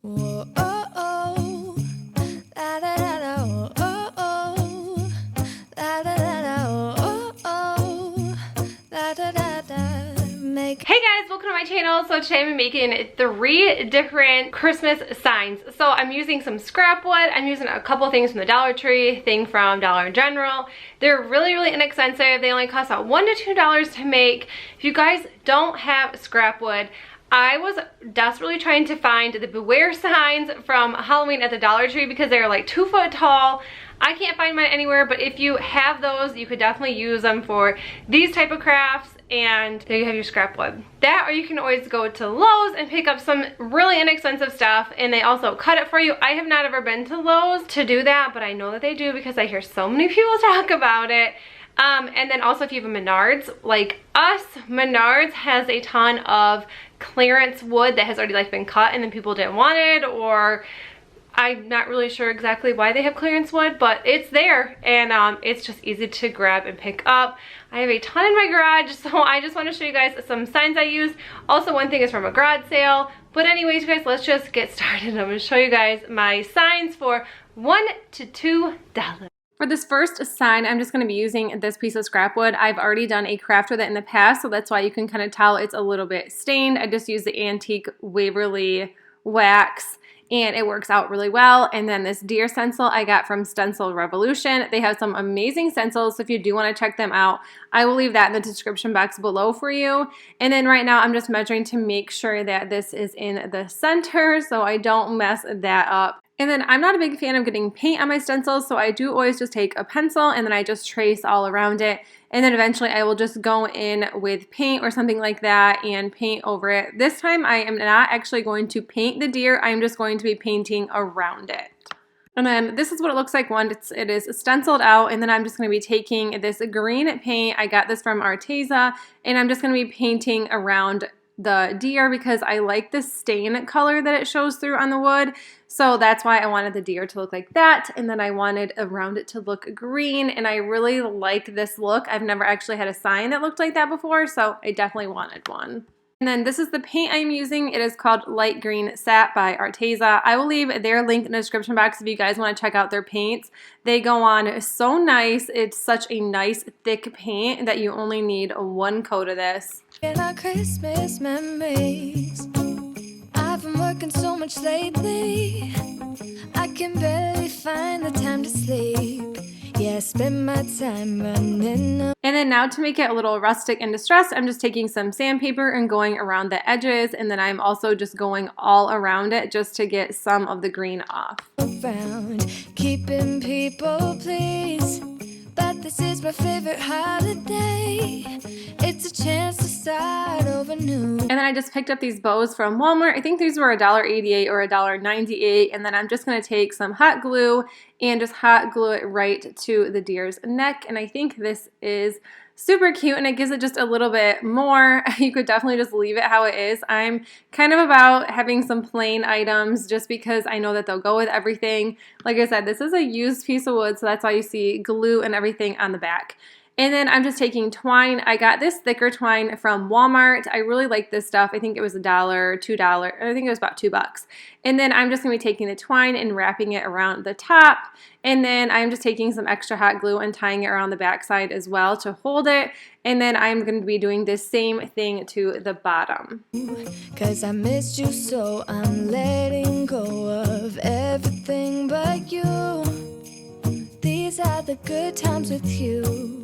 Whoa, oh, oh. La, da, da, da, oh, oh, oh. La, da, da, da, oh, oh, oh. La, da, da, da. Hey guys, welcome to my channel. So today I'm making 3 different Christmas signs. So I'm using some scrap wood. I'm using a couple things from the Dollar Tree, thing from Dollar General. They're really inexpensive. They only cost about $1 to $2 to make. If you guys don't have scrap wood, I was desperately trying to find the Beware signs from Halloween at the Dollar Tree because they're like 2 foot tall. I can't find mine anywhere, but if you have those, you could definitely use them for these type of crafts. And there you have your scrap wood. That, or you can always go to Lowe's and pick up some really inexpensive stuff, and they also cut it for you. I have not ever been to Lowe's to do that, but I know that they do because I hear so many people talk about it. And then also if you have a Menards, like us, Menards has a ton of clearance wood that has already like been cut and then people didn't want it, or I'm not really sure exactly why they have clearance wood, but it's there, and it's just easy to grab and pick up. I have a ton in my garage, so I just want to show you guys some signs I use. Also, one thing is from a garage sale. But anyways, you guys, let's just get started. I'm going to show you guys my signs for $1 to $2. For this first sign, I'm just going to be using this piece of scrap wood. I've already done a craft with it in the past, so that's why you can kind of tell it's a little bit stained. I just used the antique Waverly wax, and it works out really well. And then this deer stencil I got from Stencil Revolution. They have some amazing stencils, so if you do want to check them out, I will leave that in the description box below for you. And then right now I'm just measuring to make sure that this is in the center so I don't mess that up. And then I'm not a big fan of getting paint on my stencils, so I do always just take a pencil and then I just trace all around it. And then eventually I will just go in with paint or something like that and paint over it. This time I am not actually going to paint the deer, I'm just going to be painting around it. And then this is what it looks like once it is stenciled out, and then I'm just going to be taking this green paint. I got this from ARTEZA, and I'm just going to be painting around the deer because I like the stain color that it shows through on the wood. So that's why I wanted the deer to look like that, and then I wanted around it to look green, and I really like this look. I've never actually had a sign that looked like that before, so I definitely wanted one. And then this is the paint I'm using. It is called Light Green Sap by ARTEZA. I will leave their link in the description box if you guys want to check out their paints. They go on so nice. It's such a nice thick paint that you only need 1 coat of this. In our Christmas memories, I've been working so much lately, I can barely find the time to sleep. Yeah, I spend my time running up. And then now to make it a little rustic and distressed, I'm just taking some sandpaper and going around the edges, and then I'm also just going all around it just to get some of the green off. Around, keeping people pleased, but this is my favorite holiday. It's a chance to start over new. And then I just picked up these bows from Walmart. I think these were $1.88 or $1.98. And then I'm just going to take some hot glue and just hot glue it right to the deer's neck. And I think this is super cute, and it gives it just a little bit more. You could definitely just leave it how it is. I'm kind of about having some plain items just because I know that they'll go with everything. Like I said, this is a used piece of wood, so that's why you see glue and everything on the back. And then I'm just taking twine. I got this thicker twine from Walmart. I really like this stuff. I think it was $1, $2. I think it was about $2. And then I'm just going to be taking the twine and wrapping it around the top. And then I'm just taking some extra hot glue and tying it around the back side as well to hold it. And then I'm going to be doing the same thing to the bottom. 'Cause I missed you, so I'm letting go of everything but you. These are the good times with you.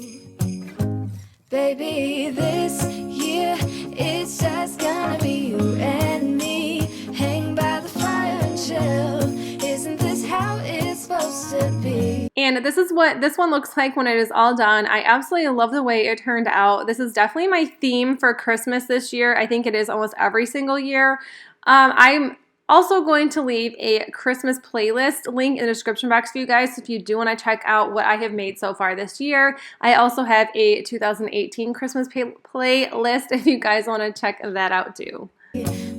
Baby, this year it's just gonna be you and me. Hang by the fire and chill. Isn't this how it's supposed to be? And this is what this one looks like when it is all done. I absolutely love the way it turned out. This is definitely my theme for Christmas this year. I think it is almost every single year. I'm also going to leave a Christmas playlist link in the description box for you guys if you do want to check out what I have made so far this year. I also have a 2018 Christmas playlist if you guys want to check that out too.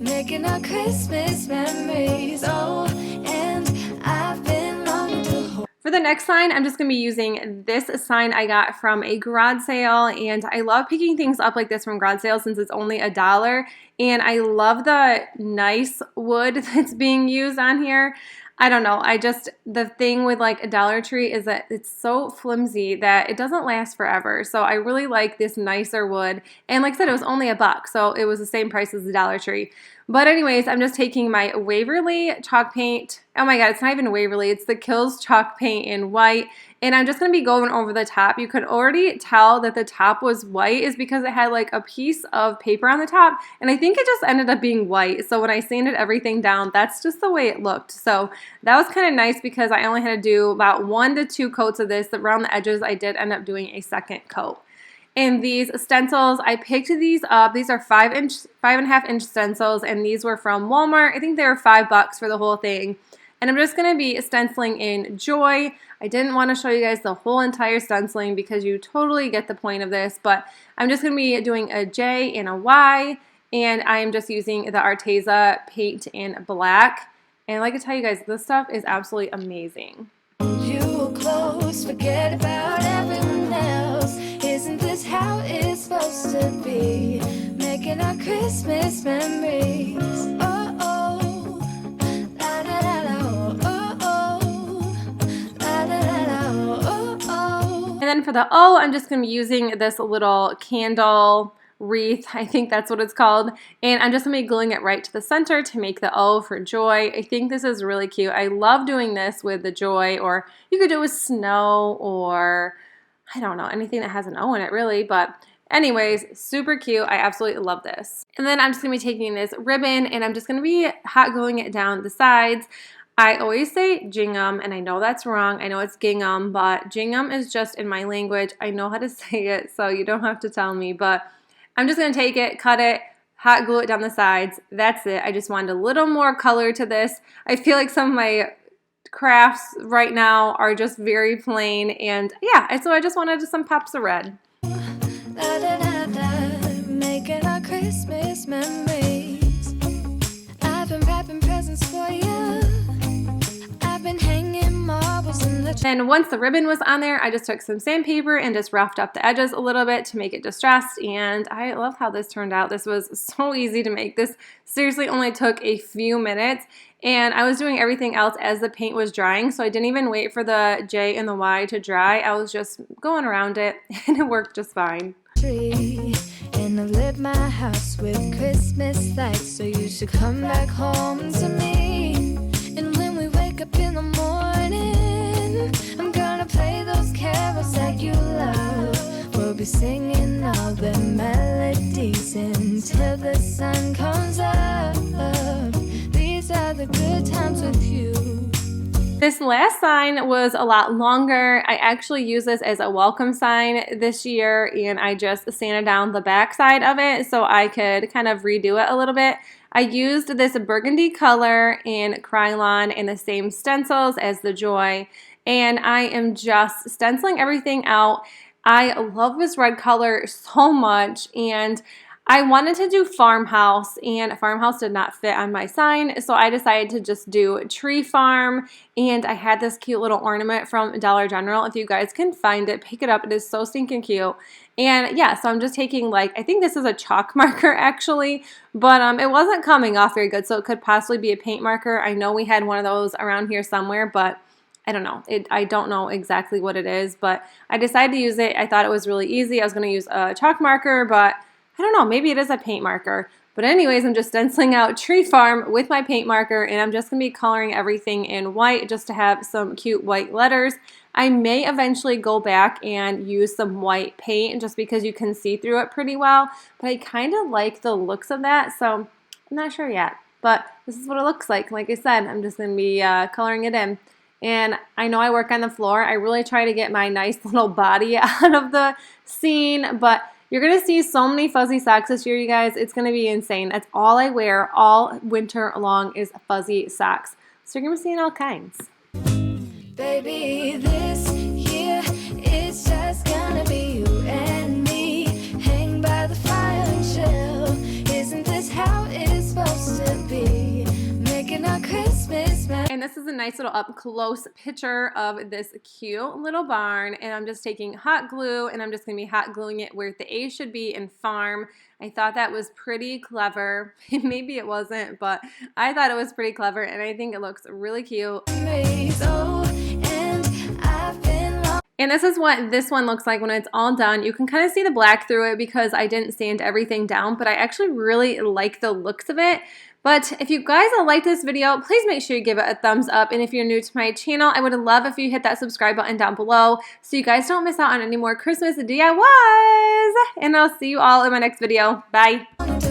Making our Christmas memories, oh, and I've been longing to hold. For the the next sign, I'm just going to be using this sign I got from a garage sale, and I love picking things up like this from garage sales since it's only $1, and I love the nice wood that's being used on here. I don't know, the thing with like a Dollar Tree is that it's so flimsy that it doesn't last forever. So I really like this nicer wood. And like I said, it was only $1, so it was the same price as the Dollar Tree. But anyways, I'm just taking my Waverly chalk paint. Oh my god, it's not even Waverly, it's the Kills chalk paint in white. And I'm just going to be going over the top. You could already tell that the top was white is because it had like a piece of paper on the top. And I think it just ended up being white. So when I sanded everything down, that's just the way it looked. So that was kind of nice because I only had to do about 1 to 2 coats of this. Around the edges, I did end up doing a second coat. And these stencils, I picked these up. These are 5.5 inch stencils, and these were from Walmart. I think they were $5 for the whole thing. And I'm just going to be stenciling in Joy. I didn't want to show you guys the whole entire stenciling because you totally get the point of this, but I'm just going to be doing a J and a Y, and I'm just using the ARTEZA paint in black. And like I tell you guys, this stuff is absolutely amazing. You were close, forget about everyone else. Isn't this how it's supposed to be? Making our Christmas memories. Oh, oh, la da da da, oh, oh, la da da da, oh, oh. And then for the O, I'm just going to be using this little candle wreath, I think that's what it's called, and I'm just going to be gluing it right to the center to make the O for Joy. I think this is really cute. I love doing this with the Joy, or you could do it with snow, or I don't know, anything that has an O in it really, but anyways, super cute. I absolutely love this. And then I'm just going to be taking this ribbon and I'm just going to be hot gluing it down the sides. I always say gingham, and I know that's wrong. I know it's gingham, but gingham is just in my language. I know how to say it, so you don't have to tell me, but I'm just going to take it, cut it, hot glue it down the sides. That's it. I just wanted a little more color to this. I feel like some of my crafts right now are just very plain, and yeah, so I just wanted some pops of red. Da, da, da, da, making our Christmas memories. I've been wrapping presents for you. I've been hanging marbles in the And once the ribbon was on there, I just took some sandpaper and just roughed up the edges a little bit to make it distressed, and I love how this turned out. This was so easy to make. This seriously only took a few minutes, and I was doing everything else as the paint was drying, so I didn't even wait for the J and the Y to dry. I was just going around it, and it worked just fine. tree. And I've lit my house with Christmas lights, so you should come back home to me. And when we wake up in the morning, I'm gonna play those carols that you love. We'll be singing all the melodies until the sun comes up. These are the good times with you. This last sign was a lot longer. I actually used this as a welcome sign this year, and I just sanded down the back side of it so I could kind of redo it a little bit. I used this burgundy color in Krylon and the same stencils as the Joy, and I am just stenciling everything out. I love this red color so much, and I wanted to do farmhouse, and farmhouse did not fit on my sign, so I decided to just do tree farm, and I had this cute little ornament from Dollar General. If you guys can find it, pick it up. It is so stinking cute. And yeah, so I'm just taking, like, I think this is a chalk marker actually, but it wasn't coming off very good, so it could possibly be a paint marker. I know we had one of those around here somewhere, but I don't know. I don't know exactly what it is, but I decided to use it. I thought it was really easy. I was going to use a chalk marker, but I don't know, maybe it is a paint marker. But anyways, I'm just stenciling out Tree Farm with my paint marker, and I'm just going to be coloring everything in white just to have some cute white letters. I may eventually go back and use some white paint just because you can see through it pretty well, but I kind of like the looks of that, so I'm not sure yet. But this is what it looks like. Like I said, I'm just going to be coloring it in. And I know I work on the floor. I really try to get my nice little body out of the scene, but you're going to see so many fuzzy socks this year, you guys. It's going to be insane. That's all I wear all winter long is fuzzy socks. So you're going to be seeing all kinds. Baby, this year it's just gonna be you and me. Hang by the fire and chill. Isn't this how it's supposed to be? Making our Christmas memories. And this is a nice little up close picture of this cute little barn, and I'm just taking hot glue and I'm just going to be hot gluing it where the A should be in farm. I thought that was pretty clever. Maybe it wasn't, but I thought it was pretty clever, and I think it looks really cute. And this is what this one looks like when it's all done. You can kind of see the black through it because I didn't sand everything down, but I actually really like the looks of it. But if you guys like this video, please make sure you give it a thumbs up. And if you're new to my channel, I would love if you hit that subscribe button down below so you guys don't miss out on any more Christmas DIYs. And I'll see you all in my next video. Bye.